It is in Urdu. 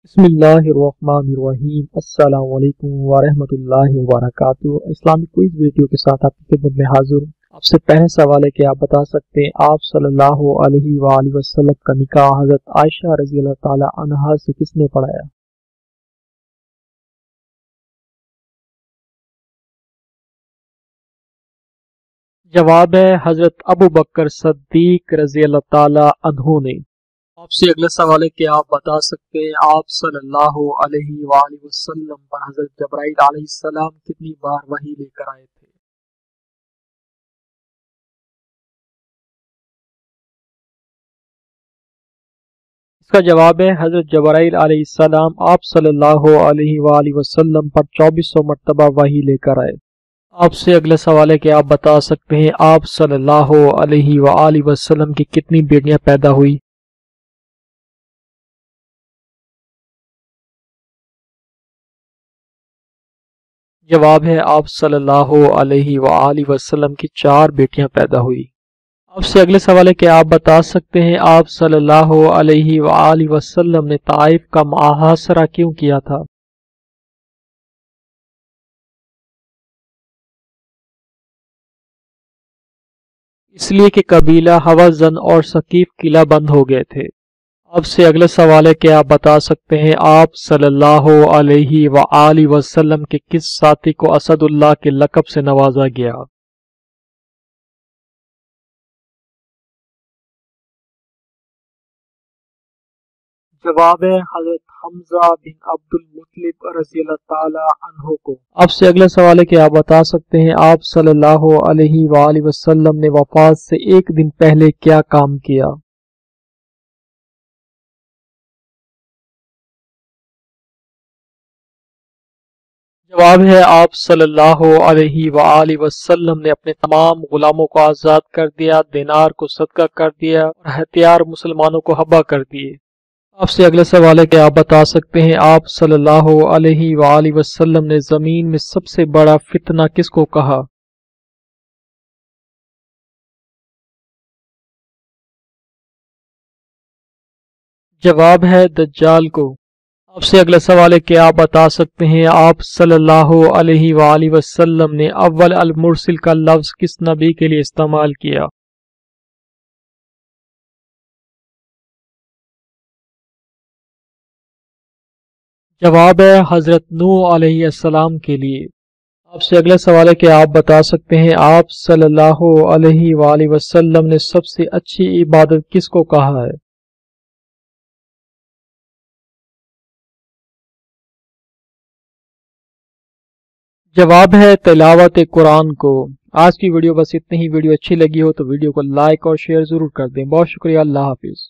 بسم اللہ الرحمن الرحیم۔ السلام علیکم ورحمۃ اللہ وبرکاتہ۔ اسلامک کوئز ویڈیو کے ساتھ آپ کی خدمت میں حاضر ہوں۔ آپ سے پہلا سوال ہے کہ آپ بتا سکتے ہیں آپ صلی اللہ علیہ وآلہ وسلم کا نکاح حضرت عائشہ رضی اللہ تعالی عنہا سے کس نے پڑھایا؟ جواب ہے حضرت ابو بکر صدیق رضی اللہ تعالی عنہ نے۔ آپ سے اگلا سوال ہے کہ آپ بتا سکتے ہیں آپ صلی اللہ علیہ وآلہ وسلم پر حضرت جبرائیل علیہ السلام کتنی بار وحی لے کر آئے تھے؟ اس کا جواب ہے حضرت جبرائیل علیہ السلام آپ صلی اللہ علیہ وآلہ وسلم پر 2400 مرتبہ وحی لے کر آئے۔ آپ سے اگلا سوال ہے کہ آپ بتا سکتے ہیں آپ صلی اللہ علیہ وآلہ وسلم کی کتنی بیٹیاں پیدا ہوئی؟ جواب ہے آپ صلی اللہ علیہ وآلہ وسلم کی 4 بیٹیاں پیدا ہوئی۔ آپ سے اگلے سوال ہے کہ آپ بتا سکتے ہیں آپ صلی اللہ علیہ وآلہ وسلم نے طائف کا محاصرہ کیوں کیا تھا؟ اس لیے کہ قبیلہ حوازن اور ثقیف قلعہ بند ہو گئے تھے۔ آپ سے اگلا سوال ہے کہ آپ بتا سکتے ہیں آپ صلی اللہ علیہ وآلہ وسلم کے کس ساتھی کو اسد اللہ کے لقب سے نوازا گیا؟ جواب ہے حضرت حمزہ بن عبد المطلب رضی اللہ تعالی عنہ کو۔ آپ سے اگلا سوال ہے کہ آپ بتا سکتے ہیں آپ صلی اللہ علیہ وآلہ وسلم نے وفات سے ایک دن پہلے کیا کام کیا؟ جواب ہے آپ صلی اللہ علیہ وآلہ وسلم نے اپنے تمام غلاموں کو آزاد کر دیا، دینار کو صدقہ کر دیا اور ہتھیار مسلمانوں کو حبا کر دیے۔ آپ سے اگلا سوال ہے کہ آپ بتا سکتے ہیں آپ صلی اللہ علیہ وآلہ وسلم نے زمین میں سب سے بڑا فتنہ کس کو کہا؟ جواب ہے دجال کو۔ آپ سے اگلا سوال ہے کہ آپ بتا سکتے ہیں آپ صلی اللہ علیہ وآلہ وسلم نے اول المرسل کا لفظ کس نبی کے لیے استعمال کیا؟ جواب ہے حضرت نوح علیہ السلام کے لیے۔ آپ سے اگلا سوال ہے کہ آپ بتا سکتے ہیں آپ صلی اللہ علیہ وآلہ وسلم نے سب سے اچھی عبادت کس کو کہا ہے؟ جواب ہے تلاوت قرآن کو۔ آج کی ویڈیو بس اتنی ہی۔ ویڈیو اچھی لگی ہو تو ویڈیو کو لائک اور شیئر ضرور کر دیں۔ بہت شکریہ۔ اللہ حافظ۔